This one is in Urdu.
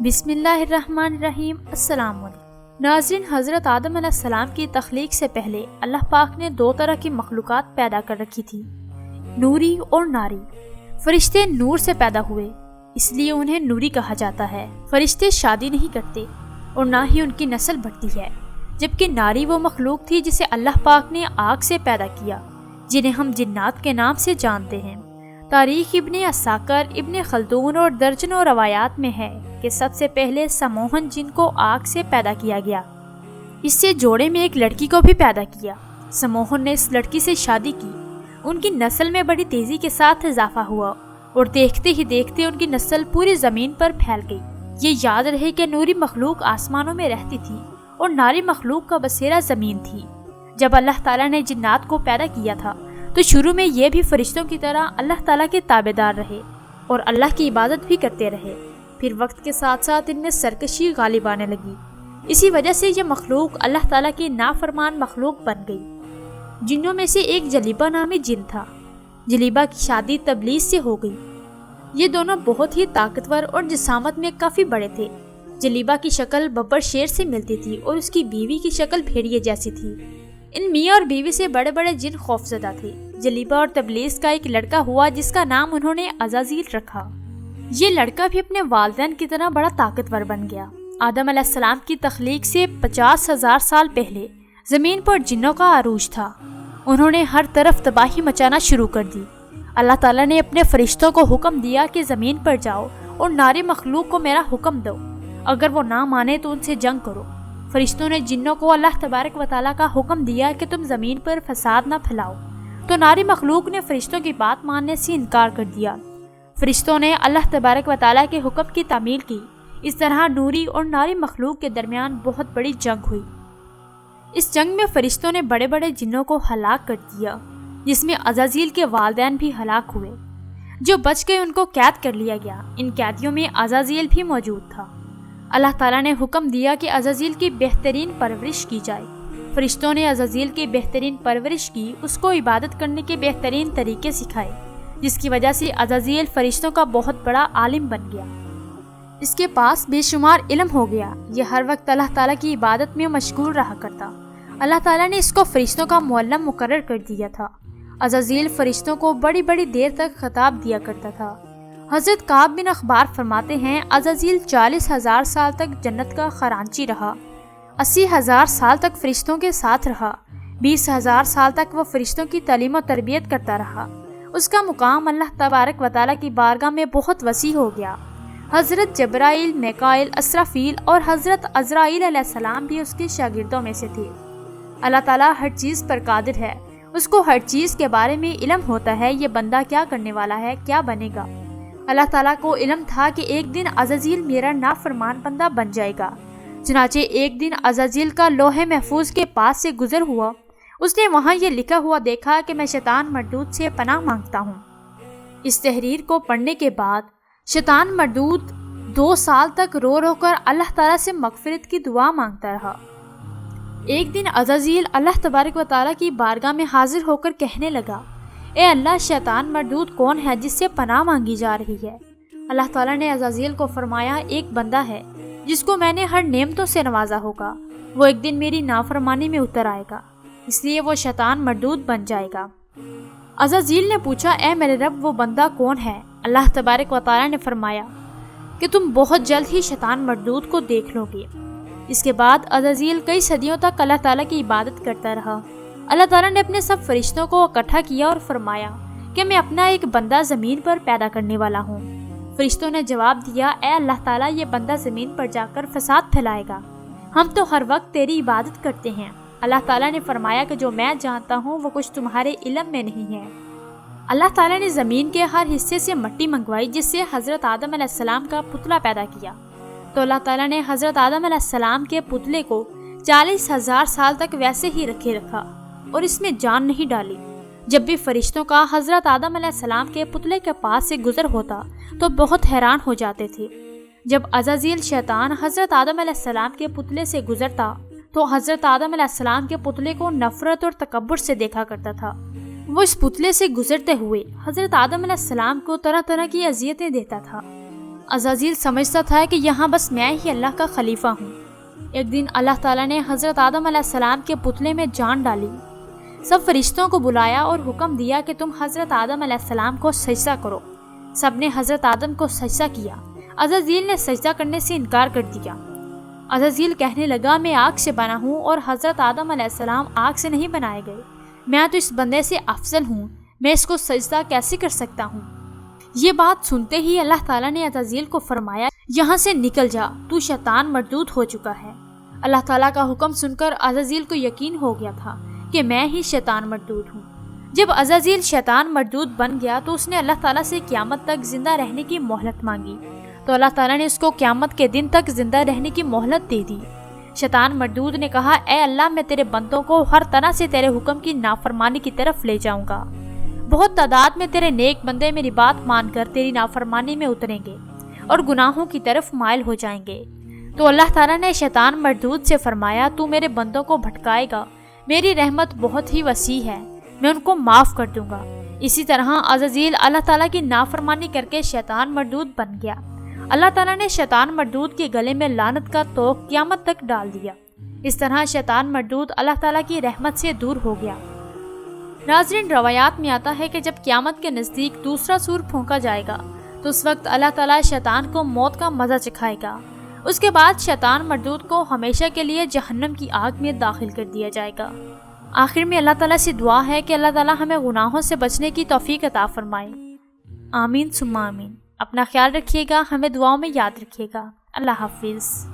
بسم اللہ الرحمن الرحیم۔ السلام علیکم ناظرین، حضرت آدم علیہ السلام کی تخلیق سے پہلے اللہ پاک نے دو طرح کی مخلوقات پیدا کر رکھی تھی، نوری اور ناری۔ فرشتے نور سے پیدا ہوئے، اس لیے انہیں نوری کہا جاتا ہے۔ فرشتے شادی نہیں کرتے اور نہ ہی ان کی نسل بڑھتی ہے، جبکہ ناری وہ مخلوق تھی جسے اللہ پاک نے آگ سے پیدا کیا، جنہیں ہم جنات کے نام سے جانتے ہیں۔ تاریخ ابن اساکر، ابن خلدون اور درجنوں روایات میں ہے کہ سب سے پہلے سموہن جن کو آگ سے پیدا کیا گیا، اس سے جوڑے میں ایک لڑکی کو بھی پیدا کیا۔ سموہن نے اس لڑکی سے شادی کی، ان کی نسل میں بڑی تیزی کے ساتھ اضافہ ہوا اور دیکھتے ہی دیکھتے ان کی نسل پوری زمین پر پھیل گئی۔ یہ یاد رہے کہ نوری مخلوق آسمانوں میں رہتی تھی اور ناری مخلوق کا بسیرا زمین تھی۔ جب اللہ تعالیٰ نے جنات کو پیدا کیا تھا تو شروع میں یہ بھی فرشتوں کی طرح اللہ تعالیٰ کے تابعدار رہے اور اللہ کی عبادت بھی کرتے رہے۔ پھر وقت کے ساتھ ساتھ ان میں سرکشی غالب آنے لگی، اسی وجہ سے یہ مخلوق اللہ تعالیٰ کی نافرمان مخلوق بن گئی۔ جنوں میں سے ایک جلیبہ نامی جن تھا۔ جلیبہ کی شادی تبلیس سے ہو گئی۔ یہ دونوں بہت ہی طاقتور اور جسامت میں کافی بڑے تھے۔ جلیبہ کی شکل ببر شیر سے ملتی تھی اور اس کی بیوی کی شکل بھیڑیے جیسی تھی۔ ان میاں اور بیوی سے بڑے بڑے جن خوفزدہ تھے۔ جلیبہ اور تبلیس کا ایک لڑکا ہوا جس کا نام انہوں نے عزازیل رکھا۔ یہ لڑکا بھی اپنے والدین کی طرح بڑا طاقتور بن گیا۔ آدم علیہ السلام کی تخلیق سے 50,000 سال پہلے زمین پر جنوں کا عروج تھا۔ انہوں نے ہر طرف تباہی مچانا شروع کر دی۔ اللہ تعالیٰ نے اپنے فرشتوں کو حکم دیا کہ زمین پر جاؤ اور ناری مخلوق کو میرا حکم دو، اگر وہ نہ مانے تو ان سے جنگ کرو۔ فرشتوں نے جنوں کو اللہ تبارک و تعالیٰ کا حکم دیا کہ تم زمین پر فساد نہ پھیلاؤ، تو ناری مخلوق نے فرشتوں کی بات ماننے سے انکار کر دیا۔ فرشتوں نے اللہ تبارک و تعالیٰ کے حکم کی تعمیل کی۔ اس طرح نوری اور ناری مخلوق کے درمیان بہت بڑی جنگ ہوئی۔ اس جنگ میں فرشتوں نے بڑے بڑے جنوں کو ہلاک کر دیا، جس میں عزازیل کے والدین بھی ہلاک ہوئے۔ جو بچ گئے ان کو قید کر لیا گیا۔ ان قیدیوں میں عزازیل بھی موجود تھا۔ اللہ تعالیٰ نے حکم دیا کہ عزازیل کی بہترین پرورش کی جائے۔ فرشتوں نے عزازیل کی بہترین پرورش کی، اس کو عبادت کرنے کے بہترین طریقے سکھائے، جس کی وجہ سے عزازیل فرشتوں کا بہت بڑا عالم بن گیا۔ اس کے پاس بے شمار علم ہو گیا۔ یہ ہر وقت اللہ تعالیٰ کی عبادت میں مشغول رہا کرتا۔ اللہ تعالیٰ نے اس کو فرشتوں کا معلم مقرر کر دیا تھا۔ عزازیل فرشتوں کو بڑی بڑی دیر تک خطاب دیا کرتا تھا۔ حضرت کعب بن اخبار فرماتے ہیں، عزازیل 40,000 سال تک جنت کا خرانچی رہا، 80,000 سال تک فرشتوں کے ساتھ رہا، 20,000 سال تک وہ فرشتوں کی تعلیم و تربیت کرتا رہا۔ اس کا مقام اللہ تبارک و تعالیٰ کی بارگاہ میں بہت وسیع ہو گیا۔ حضرت جبرائیل، میکائیل، اسرافیل اور حضرت عزرائیل علیہ السلام بھی اس کے شاگردوں میں سے تھے۔ اللہ تعالیٰ ہر چیز پر قادر ہے، اس کو ہر چیز کے بارے میں علم ہوتا ہے۔ یہ بندہ کیا کرنے والا ہے، کیا بنے گا۔ اللہ تعالیٰ کو علم تھا کہ ایک دن عزازیل میرا نافرمان بندہ بن جائے گا۔ چنانچہ ایک دن عزازیل کا لوح محفوظ کے پاس سے گزر ہوا۔ اس نے وہاں یہ لکھا ہوا دیکھا کہ میں شیطان مردود سے پناہ مانگتا ہوں۔ اس تحریر کو پڑھنے کے بعد شیطان مردود 2 سال تک رو رو کر اللہ تعالیٰ سے مغفرت کی دعا مانگتا رہا۔ ایک دن عزازیل اللہ تبارک و تعالیٰ کی بارگاہ میں حاضر ہو کر کہنے لگا، اے اللہ، شیطان مردود کون ہے جس سے پناہ مانگی جا رہی ہے؟ اللہ تعالیٰ نے عزازیل کو فرمایا، ایک بندہ ہے جس کو میں نے ہر نعمتوں سے نوازا ہوگا، وہ ایک دن میری نافرمانی میں اتر آئے گا، اس لیے وہ شیطان مردود بن جائے گا۔ عزازیل نے پوچھا، اے میرے رب، وہ بندہ کون ہے؟ اللہ تبارک و تعالیٰ نے فرمایا کہ تم بہت جلد ہی شیطان مردود کو دیکھ لو گے۔ اس کے بعد عزازیل کئی صدیوں تک اللہ تعالیٰ کی عبادت کرتا رہا۔ اللہ تعالیٰ نے اپنے سب فرشتوں کو اکٹھا کیا اور فرمایا کہ میں اپنا ایک بندہ زمین پر پیدا کرنے والا ہوں۔ فرشتوں نے جواب دیا، اے اللہ تعالیٰ، یہ بندہ زمین پر جا کر فساد پھیلائے گا، ہم تو ہر وقت تیری عبادت کرتے ہیں۔ اللہ تعالیٰ نے فرمایا کہ جو میں جانتا ہوں وہ کچھ تمہارے علم میں نہیں ہے۔ اللہ تعالیٰ نے زمین کے ہر حصے سے مٹی منگوائی جس سے حضرت آدم علیہ السلام کا پتلا پیدا کیا۔ تو اللہ تعالیٰ نے حضرت آدم علیہ السلام کے پتلے کو 40,000 سال تک ویسے ہی رکھا اور اس میں جان نہیں ڈالی۔ جب بھی فرشتوں کا حضرت آدم علیہ السلام کے پتلے کے پاس سے گزر ہوتا تو بہت حیران ہو جاتے تھے۔ جب عزازیل شیطان حضرت آدم علیہ السلام کے پتلے سے گزرتا تو حضرت آدم علیہ السلام کے پتلے کو نفرت اور تکبر سے دیکھا کرتا تھا۔ وہ اس پتلے سے گزرتے ہوئے حضرت آدم علیہ السلام کو طرح طرح کی اذیتیں دیتا تھا۔ عزازیل سمجھتا تھا کہ یہاں بس میں ہی اللہ کا خلیفہ ہوں۔ ایک دن اللہ تعالیٰ نے حضرت آدم علیہ السلام کے پتلے میں جان ڈالی، سب فرشتوں کو بلایا اور حکم دیا کہ تم حضرت آدم علیہ السلام کو سجدہ کرو۔ سب نے حضرت آدم کو سجدہ کیا۔ عزازیل نے سجدہ کرنے سے انکار کر دیا۔ عزازیل کہنے لگا، میں آگ سے بنا ہوں اور حضرت آدم علیہ السلام آگ سے نہیں بنائے گئے، میں تو اس بندے سے افضل ہوں، میں اس کو سجدہ کیسے کر سکتا ہوں؟ یہ بات سنتے ہی اللہ تعالیٰ نے عزازیل کو فرمایا، یہاں سے نکل جا، تو شیطان مردود ہو چکا ہے۔ اللہ تعالیٰ کا حکم سن کر عزازیل کو یقین ہو گیا تھا کہ میں ہی شیطان مردود ہوں۔ جب عزازیل شیطان مردود بن گیا تو اس نے اللہ تعالیٰ سے قیامت تک زندہ رہنے کی مہلت مانگی، تو اللہ تعالیٰ نے اس کو قیامت کے دن تک زندہ رہنے کی مہلت دے دی۔ شیطان مردود نے کہا، اے اللہ، میں تیرے بندوں کو ہر طرح سے تیرے حکم کی نافرمانی کی طرف لے جاؤں گا۔ بہت تعداد میں تیرے نیک بندے میری بات مان کر تیری نافرمانی میں اتریں گے اور گناہوں کی طرف مائل ہو جائیں گے۔ تو اللہ تعالیٰ نے شیطان مردود سے فرمایا، تو میرے بندوں کو بھٹکائے گا، میری رحمت بہت ہی وسیع ہے، میں ان کو معاف کر دوں گا۔ اسی طرح عزازیل اللہ تعالیٰ کی نافرمانی کر کے شیطان مردود بن گیا۔ اللہ تعالیٰ نے شیطان مردود کے گلے میں لعنت کا طوق قیامت تک ڈال دیا۔ اس طرح شیطان مردود اللہ تعالیٰ کی رحمت سے دور ہو گیا۔ ناظرین، روایات میں آتا ہے کہ جب قیامت کے نزدیک دوسرا سور پھونکا جائے گا تو اس وقت اللہ تعالیٰ شیطان کو موت کا مزہ چکھائے گا۔ اس کے بعد شیطان مردود کو ہمیشہ کے لیے جہنم کی آگ میں داخل کر دیا جائے گا۔ آخر میں اللہ تعالیٰ سے دعا ہے کہ اللہ تعالیٰ ہمیں گناہوں سے بچنے کی توفیق عطا فرمائے۔ آمین ثم آمین۔ اپنا خیال رکھیے گا، ہمیں دعاؤں میں یاد رکھیے گا۔ اللہ حافظ۔